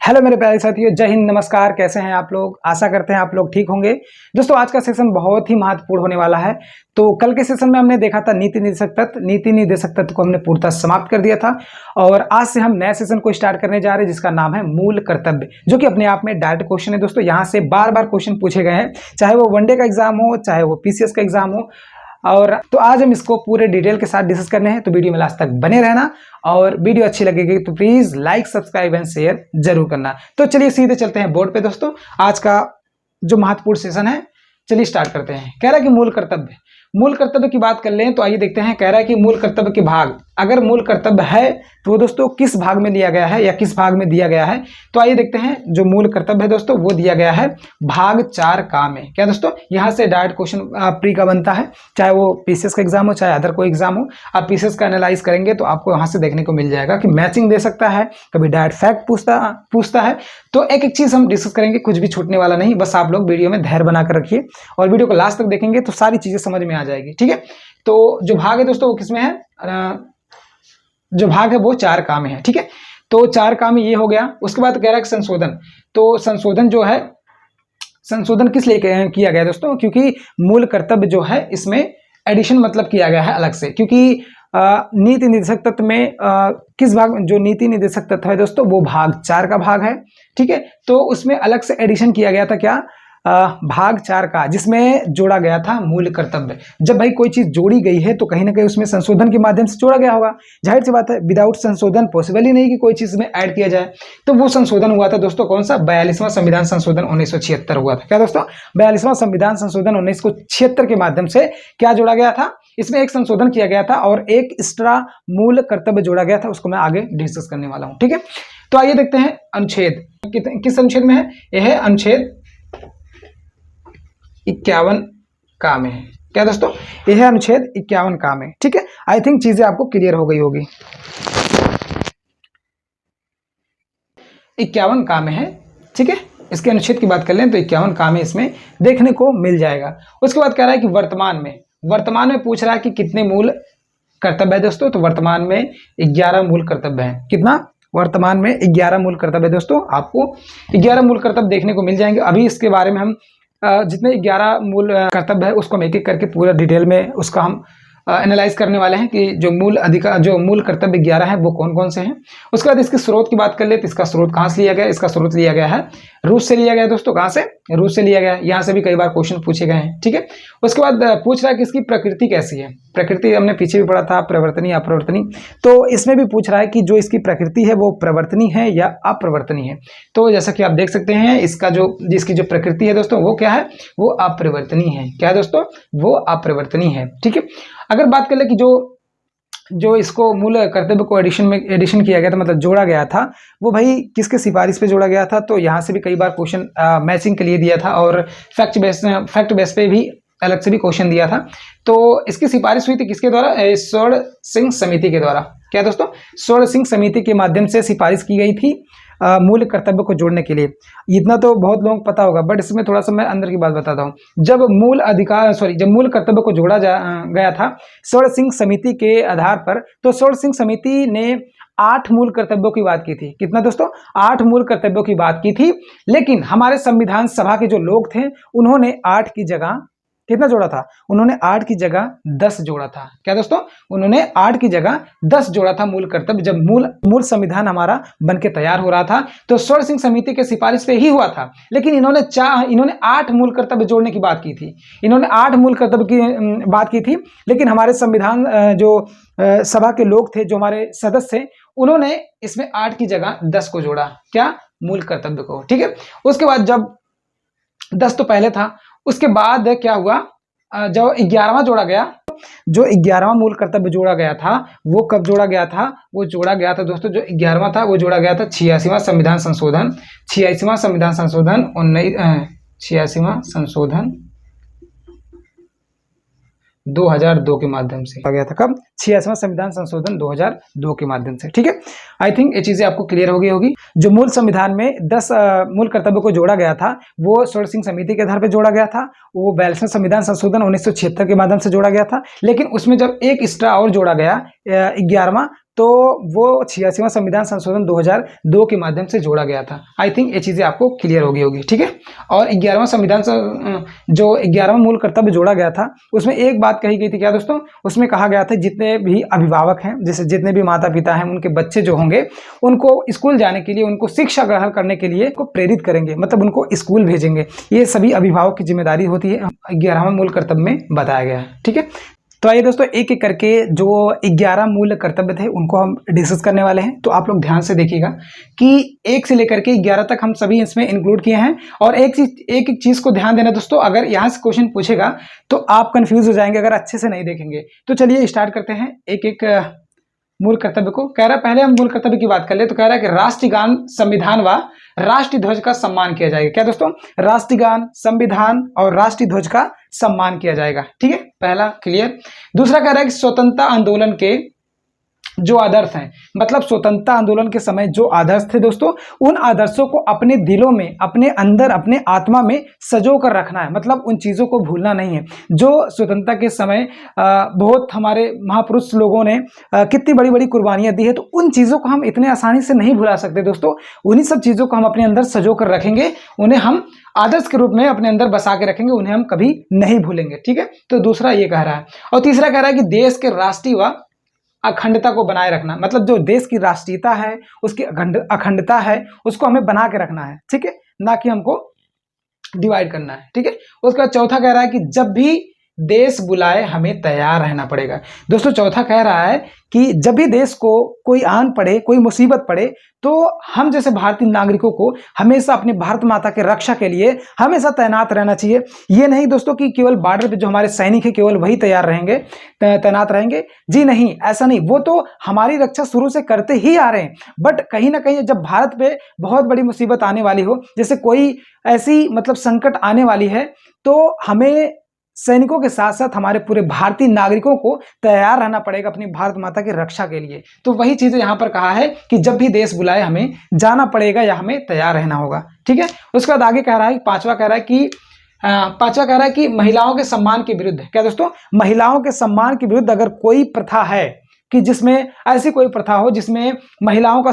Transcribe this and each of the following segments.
Hello मेरे प्यारे साथियों, जय हिंद, नमस्कार। कैसे हैं आप लोग? आशा करते हैं आप लोग ठीक होंगे। दोस्तों, आज का सेशन बहुत ही महत्वपूर्ण होने वाला है। तो कल के सेशन में हमने देखा था नीति निर्देशक तत्व को हमने पूर्णतः समाप्त कर दिया था और आज से हम नए सेशन को स्टार्ट करने जा रहे हैं जिसका नाम है मूल कर्तव्य, जो कि अपने आप में डायरेक्ट क्वेश्चन है। दोस्तों, यहाँ से बार बार क्वेश्चन पूछे गए हैं, चाहे वो वनडे का एग्जाम हो, चाहे वो पीसीएस का एग्जाम हो। और तो आज हम इसको पूरे डिटेल के साथ डिस्कस करने हैं, तो वीडियो में लास्ट तक बने रहना। और वीडियो अच्छी लगेगी तो please like, subscribe and share जरूर करना। तो चलिए सीधे चलते हैं बोर्ड पे। दोस्तों, आज का जो महत्वपूर्ण सेशन है, चलिए स्टार्ट करते हैं। कह रहा है कि मूल कर्तव्य की बात कर लें तो आइए देखते हैं। कह रहा है कि मूल कर्तव्य के भाग, अगर मूल कर्तव्य है तो दोस्तों किस भाग में लिया गया है या किस भाग में दिया गया है। तो आइए देखते हैं। जो मूल कर्तव्य है दोस्तों, वो दिया गया है भाग 4 का में। क्या दोस्तों, यहाँ से डायरेक्ट क्वेश्चन प्री का बनता है, चाहे वो पीसीएस का एग्जाम हो, चाहे अदर कोई एग्जाम हो। आप पीसीएस का एनालाइज करेंगे तो आपको यहाँ से देखने को मिल जाएगा कि मैचिंग दे सकता है, कभी डायरेक्ट फैक्ट पूछता है। तो एक एक चीज हम डिस्कस करेंगे, कुछ भी छूटने वाला नहीं। बस आप लोग वीडियो में धैर्य बनाकर रखिए और वीडियो को लास्ट तक देखेंगे तो सारी चीजें समझ में आ जाएगी। ठीक है, तो जो भाग है दोस्तों वो किसमें है? जो भाग है वो 4 का में है। ठीक है, तो 4 का में ये हो गया। उसके बाद कह रहा है संशोधन। तो संशोधन जो है, संशोधन किस लिए किया गया दोस्तों? क्योंकि मूल कर्तव्य जो है इसमें एडिशन मतलब किया गया है अलग से। क्योंकि नीति निर्देशक तत्व में किस भाग, जो नीति निर्देशक तत्व है दोस्तों वो भाग 4 का भाग है। ठीक है, तो उसमें अलग से एडिशन किया गया था। क्या? भाग 4 का, जिसमें जोड़ा गया था मूल कर्तव्य। जब भाई कोई चीज जोड़ी गई है तो कहीं ना कहीं उसमें संशोधन के माध्यम से जोड़ा गया होगा। जाहिर सी बात है, विदाउट संशोधन पॉसिबल ही नहीं कि कोई चीज में ऐड किया जाए। तो वो संशोधन हुआ था दोस्तों, कौन सा? 42वां संविधान संशोधन 1976 हुआ था। क्या दोस्तों? 42वां संविधान संशोधन 1976 के माध्यम से क्या जोड़ा गया था? इसमें एक संशोधन किया गया था और एक एक्स्ट्रा मूल कर्तव्य जोड़ा गया था, उसको मैं आगे डिस्कस करने वाला हूं। ठीक है, तो आइए देखते हैं। अनुच्छेद किस अनुच्छेद में है? यह है अनुच्छेद 51 का में है। क्या दोस्तों? यह है अनुच्छेद 51 का में। ठीक है, आई थिंक चीजें आपको क्लियर हो गई होगी। 51 का में है। ठीक है, इसके अनुच्छेद की बात कर लें तो 51 का में इसमें देखने को मिल जाएगा। उसके बाद कह रहा है कि वर्तमान में पूछ रहा है कि कितने मूल कर्तव्य है दोस्तों? तो वर्तमान में 11 मूल कर्तव्य है। कितना? वर्तमान में 11 मूल कर्तव्य है दोस्तों। आपको 11 मूल कर्तव्य देखने को मिल जाएंगे। अभी इसके बारे में हम जितने 11 मूल कर्तव्य है उसको हम एक एक करके पूरा डिटेल में उसका हम एनालाइज करने वाले हैं कि जो मूल कर्तव्य 11 है वो कौन कौन से हैं। उसके बाद इसके स्रोत की बात कर ले तो इसका स्रोत कहाँ से लिया गया? इसका स्रोत लिया गया है रूस से लिया गया है दोस्तों। कहाँ से? रूस से लिया गया है। यहाँ से भी कई बार क्वेश्चन पूछे गए हैं। ठीक है, उसके बाद पूछ रहा है कि इसकी प्रकृति कैसी है। प्रकृति हमने पीछे भी पढ़ा था, प्रवर्तनीय अपरिवर्तनीय। तो इसमें भी पूछ रहा है कि जो इसकी प्रकृति है वो प्रवर्तनीय है या अपरिवर्तनीय है। तो जैसा कि आप देख सकते हैं, जिसकी जो प्रकृति है दोस्तों वो क्या है? वो अपरिवर्तनीय है। क्या है दोस्तों? वो अपरिवर्तनीय है। ठीक है, अगर बात कर ले कि जो इसको मूल कर्तव्य को एडिशन किया गया था, मतलब जोड़ा गया था, वो भाई किसके सिफारिश पे जोड़ा गया था? तो यहाँ से भी कई बार क्वेश्चन मैचिंग के लिए दिया था और फैक्ट बेस पे भी अलग से भी क्वेश्चन दिया था। तो इसकी सिफारिश हुई थी किसके द्वारा? स्वर्ण सिंह समिति के द्वारा। क्या दोस्तों? स्वर्ण सिंह समिति के माध्यम से सिफारिश की गई थी मूल कर्तव्य को जोड़ने के लिए। इतना तो बहुत लोगों को पता होगा, बट इसमें थोड़ा सा मैं अंदर की बात बताता हूँ। जब मूल कर्तव्य को जोड़ा गया था स्वर्ण सिंह समिति के आधार पर, तो स्वर्ण सिंह समिति ने 8 मूल कर्तव्यों की बात की थी। कितना दोस्तों? 8 मूल कर्तव्यों की बात की थी। लेकिन हमारे संविधान सभा के जो लोग थे उन्होंने 8 की जगह कितना जोड़ा था? उन्होंने 8 की जगह 10 जोड़ा था। क्या दोस्तों? उन्होंने 8 की जगह 10 जोड़ा था मूल कर्तव्य। जब मूल संविधान हमारा बनके तैयार हो रहा था तो स्वर्ण सिंह समिति के सिफारिश पे ही हुआ था, लेकिन इन्होंने 8 मूल कर्तव्य जोड़ने की बात की थी। इन्होंने 8 मूल कर्तव्य की बात की थी, लेकिन हमारे संविधान जो सभा के लोग थे, जो हमारे सदस्य थे, उन्होंने इसमें 8 की जगह 10 को जोड़ा। क्या? मूल कर्तव्य को। ठीक है, उसके बाद जब 10 तो पहले था, उसके बाद क्या हुआ? जो 11वां जोड़ा गया, जो 11वां मूल कर्तव्य जोड़ा गया था, वो कब जोड़ा गया था? वो जोड़ा गया था दोस्तों, जो 11वां था वो जोड़ा गया था 86वां संविधान संशोधन 2002 के माध्यम से आ गया था। कब? 86वां संविधान संशोधन 2002 के माध्यम से। ठीक है, आई थिंक ये चीजें आपको क्लियर हो गई होगी। जो मूल संविधान में 10 मूल कर्तव्यों को जोड़ा गया था वो स्वर्ण सिंह समिति के आधार पर जोड़ा गया था। वो 42वां संविधान संशोधन 1976 के माध्यम से जोड़ा गया था। लेकिन उसमें जब एक एक्स्ट्रा और जोड़ा गया 11वां, तो वो 86वां संविधान संशोधन 2002 के माध्यम से जोड़ा गया था। आई थिंक ये चीज़ें आपको क्लियर हो गई होगी, ठीक है। और 11वां संविधान जो 11वां मूल कर्तव्य जोड़ा गया था, उसमें एक बात कही गई थी क्या दोस्तों, उसमें कहा गया था जितने भी अभिभावक हैं, जैसे जितने भी माता पिता हैं, उनके बच्चे जो होंगे उनको स्कूल जाने के लिए, उनको शिक्षा ग्रहण करने के लिए को प्रेरित करेंगे, मतलब उनको स्कूल भेजेंगे। ये सभी अभिभावक की जिम्मेदारी होती है, 11वां मूल कर्तव्य में बताया गया है, ठीक है। तो आइए दोस्तों एक एक करके जो 11 मूल कर्तव्य थे उनको हम डिस्कस करने वाले हैं। तो आप लोग ध्यान से देखिएगा कि 1 से लेकर के 11 तक हम सभी इसमें इंक्लूड किए हैं। और एक एक चीज़ को ध्यान देना दोस्तों, अगर यहाँ से क्वेश्चन पूछेगा तो आप कंफ्यूज हो जाएंगे अगर अच्छे से नहीं देखेंगे। तो चलिए स्टार्ट करते हैं एक एक मूल कर्तव्य को। कह रहा है पहले हम मूल कर्तव्य की बात कर ले, तो कह रहा है कि राष्ट्रगान, संविधान व राष्ट्रीय ध्वज का सम्मान किया जाएगा। क्या दोस्तों, राष्ट्रगान, संविधान और राष्ट्रीय ध्वज का सम्मान किया जाएगा, ठीक है, पहला क्लियर। दूसरा कह रहा है कि स्वतंत्रता आंदोलन के जो आदर्श हैं, मतलब स्वतंत्रता आंदोलन के समय जो आदर्श थे दोस्तों, उन आदर्शों को अपने दिलों में, अपने अंदर, अपने आत्मा में सजो कर रखना है, मतलब उन चीज़ों को भूलना नहीं है। जो स्वतंत्रता के समय बहुत हमारे महापुरुष लोगों ने कितनी बड़ी बड़ी कुर्बानियां दी है, तो उन चीज़ों को हम इतने आसानी से नहीं भुला सकते दोस्तों। उन्हीं सब चीज़ों को हम अपने अंदर सजो कर रखेंगे, उन्हें हम आदर्श के रूप में अपने अंदर बसा के रखेंगे, उन्हें हम कभी नहीं भूलेंगे, ठीक है। तो दूसरा ये कह रहा है। और तीसरा कह रहा है कि देश के राष्ट्रीय व अखंडता को बनाए रखना, मतलब जो देश की राष्ट्रीयता है, उसकी अखंडता है, उसको हमें बना के रखना है, ठीक है, ना कि हमको डिवाइड करना है, ठीक है। उसके बाद चौथा कह रहा है कि जब भी देश बुलाए हमें तैयार रहना पड़ेगा। दोस्तों चौथा कह रहा है कि जब भी देश को कोई आन पड़े, कोई मुसीबत पड़े, तो हम जैसे भारतीय नागरिकों को हमेशा अपनी भारत माता के रक्षा के लिए हमेशा तैनात रहना चाहिए। ये नहीं दोस्तों कि केवल बॉर्डर पे जो हमारे सैनिक है केवल वही तैयार रहेंगे, तैनात रहेंगे, जी नहीं, ऐसा नहीं। वो तो हमारी रक्षा शुरू से करते ही आ रहे हैं, बट कहीं ना कहीं जब भारत पे बहुत बड़ी मुसीबत आने वाली हो, जैसे कोई ऐसी मतलब संकट आने वाली है, तो हमें सैनिकों के साथ साथ हमारे पूरे भारतीय नागरिकों को तैयार रहना पड़ेगा अपनी भारत माता की रक्षा के लिए। तो वही चीजें यहाँ पर कहा है कि जब भी देश बुलाए हमें जाना पड़ेगा या हमें तैयार रहना होगा, ठीक है। उसके बाद आगे कह रहा है, पांचवा कह रहा है कि महिलाओं के सम्मान के विरुद्ध, क्या दोस्तों, महिलाओं के सम्मान के विरुद्ध अगर कोई प्रथा है कि जिसमें ऐसी कोई प्रथा हो जिसमें महिलाओं का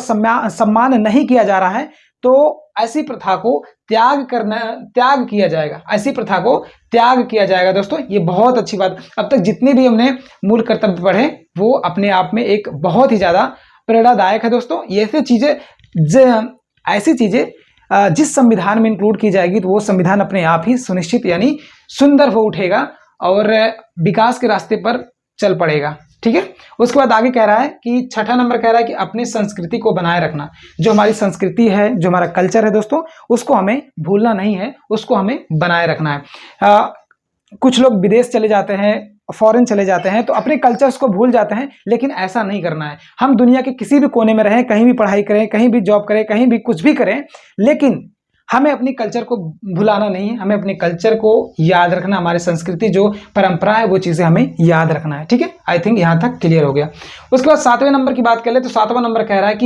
सम्मान नहीं किया जा रहा है, तो ऐसी प्रथा को त्याग किया जाएगा, ऐसी प्रथा को त्याग किया जाएगा। दोस्तों ये बहुत अच्छी बात, अब तक जितने भी हमने मूल कर्तव्य पढ़े वो अपने आप में एक बहुत ही ज्यादा प्रेरणादायक है दोस्तों। ये ऐसी चीजें जिस संविधान में इंक्लूड की जाएगी तो वो संविधान अपने आप ही सुनिश्चित यानी सुंदर हो उठेगा और विकास के रास्ते पर चल पड़ेगा, ठीक है। उसके बाद आगे कह रहा है कि छठा नंबर कह रहा है कि अपनी संस्कृति को बनाए रखना। जो हमारी संस्कृति है, जो हमारा कल्चर है दोस्तों, उसको हमें भूलना नहीं है, उसको हमें बनाए रखना है। कुछ लोग विदेश चले जाते हैं, फॉरेन चले जाते हैं, तो अपने कल्चर्स को भूल जाते हैं, लेकिन ऐसा नहीं करना है। हम दुनिया के किसी भी कोने में रहें, कहीं भी पढ़ाई करें, कहीं भी जॉब करें, कहीं भी कुछ भी करें, लेकिन हमें अपनी कल्चर को भुलाना नहीं है, हमें अपने कल्चर को याद रखना, हमारी संस्कृति जो परंपरा है वो चीज़ें हमें याद रखना है, ठीक है। आई थिंक यहाँ तक क्लियर हो गया। उसके बाद 7वें नंबर की बात कर ले, तो 7वां नंबर कह रहा है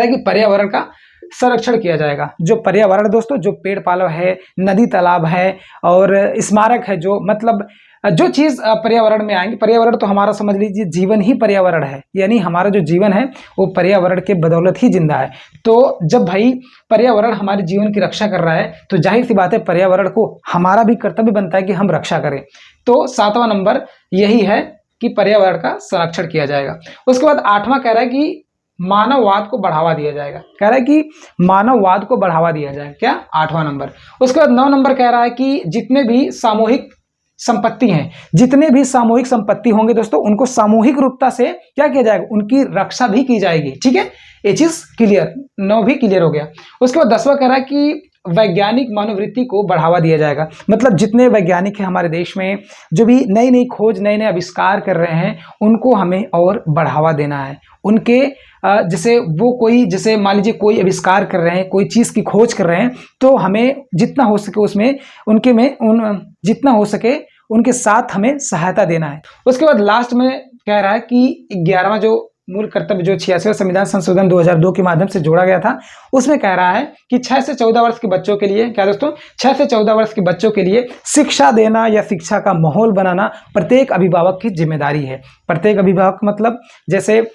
कि पर्यावरण का संरक्षण किया जाएगा। जो पर्यावरण दोस्तों, जो पेड़ पालव है, नदी तालाब है और स्मारक है, जो मतलब जो चीज़ पर्यावरण में आएंगे, पर्यावरण तो हमारा समझ लीजिए जीवन ही पर्यावरण है, यानी हमारा जो जीवन है वो पर्यावरण के बदौलत ही जिंदा है। तो जब भाई पर्यावरण हमारे जीवन की रक्षा कर रहा है, तो जाहिर सी बात है पर्यावरण को हमारा भी कर्तव्य बनता है कि हम रक्षा करें। तो 7वां नंबर यही है कि पर्यावरण का संरक्षण किया जाएगा। उसके बाद 8वां कह रहा है कि मानववाद को बढ़ावा दिया जाएगा। कह रहा है कि मानववाद को बढ़ावा दिया जाएगा, क्या, 8वां नंबर। उसके बाद 9 नंबर कह रहा है कि जितने भी सामूहिक संपत्ति हैं, जितने भी सामूहिक संपत्ति होंगे दोस्तों, उनको सामूहिक रूपता से क्या किया जाएगा, उनकी रक्षा भी की जाएगी, ठीक है। ये चीज क्लियर, 9 भी क्लियर हो गया। उसके बाद 10वां कह रहा है कि वैज्ञानिक मनोवृत्ति को बढ़ावा दिया जाएगा। मतलब जितने वैज्ञानिक हैं हमारे देश में, जो भी नई नई खोज, नए नए आविष्कार कर रहे हैं, उनको हमें और बढ़ावा देना है। उनके जैसे वो कोई, जैसे मान लीजिए कोई आविष्कार कर रहे हैं, कोई चीज़ की खोज कर रहे हैं, तो हमें जितना हो सके उसमें जितना हो सके उनके साथ हमें सहायता देना है। उसके बाद लास्ट में कह रहा है कि 11वां जो मूल कर्तव्य जो 86वां संविधान संशोधन 2002 के माध्यम से जोड़ा गया था, उसमें कह रहा है कि 6 से 14 वर्ष के बच्चों के लिए, क्या दोस्तों, 6 से 14 वर्ष के बच्चों के लिए शिक्षा देना या शिक्षा का माहौल बनाना प्रत्येक अभिभावक की जिम्मेदारी है। प्रत्येक अभिभावक मतलब जैसे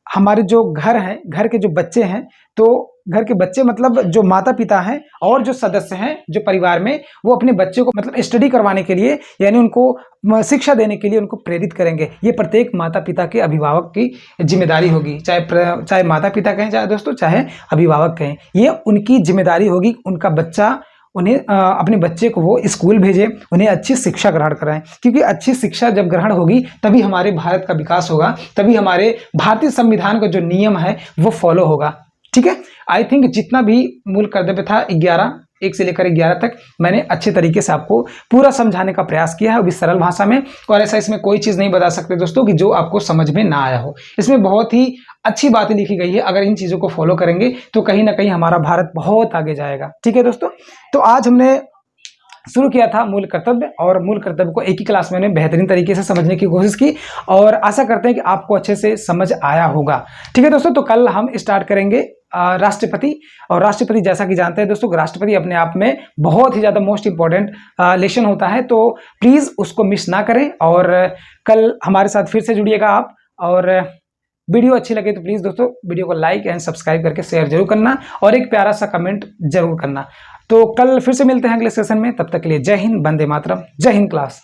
हमारे जो घर हैं, घर के जो बच्चे हैं, तो घर के बच्चे मतलब जो माता पिता हैं और जो सदस्य हैं जो परिवार में, वो अपने बच्चों को मतलब स्टडी करवाने के लिए यानी उनको शिक्षा देने के लिए उनको प्रेरित करेंगे। ये प्रत्येक माता पिता के अभिभावक की जिम्मेदारी होगी, चाहे माता पिता कहें, चाहे दोस्तों चाहे अभिभावक कहें, ये उनकी जिम्मेदारी होगी। उनका बच्चा उन्हें अपने बच्चे को वो स्कूल भेजें, उन्हें अच्छी शिक्षा ग्रहण कराएं, क्योंकि अच्छी शिक्षा जब ग्रहण होगी तभी हमारे भारत का विकास होगा, तभी हमारे भारतीय संविधान का जो नियम है वो फॉलो होगा। ठीक है, आई थिंक जितना भी मूल कर्तव्य था 1 से लेकर 11 तक मैंने अच्छे तरीके से आपको पूरा समझाने का प्रयास किया है, वो भी सरल भाषा में। और ऐसा इसमें कोई चीज़ नहीं बता सकते दोस्तों कि जो आपको समझ में ना आया हो। इसमें बहुत ही अच्छी बातें लिखी गई है, अगर इन चीज़ों को फॉलो करेंगे तो कहीं ना कहीं हमारा भारत बहुत आगे जाएगा। ठीक है दोस्तों, तो आज हमने शुरू किया था मूल कर्तव्य, और मूल कर्तव्य को एक ही क्लास में हमने बेहतरीन तरीके से समझने की कोशिश की, और आशा करते हैं कि आपको अच्छे से समझ आया होगा। ठीक है दोस्तों, तो कल हम स्टार्ट करेंगे राष्ट्रपति। और राष्ट्रपति जैसा कि जानते हैं दोस्तों, राष्ट्रपति अपने आप में बहुत ही ज़्यादा मोस्ट इंपॉर्टेंट लेसन होता है, तो प्लीज़ उसको मिस ना करें। और कल हमारे साथ फिर से जुड़िएगा आप, और वीडियो अच्छी लगे तो प्लीज़ दोस्तों वीडियो को लाइक एंड सब्सक्राइब करके शेयर जरूर करना, और एक प्यारा सा कमेंट जरूर करना। तो कल फिर से मिलते हैं अगले सेशन में, तब तक के लिए जय हिंद, वंदे मातरम, जय हिंद क्लास।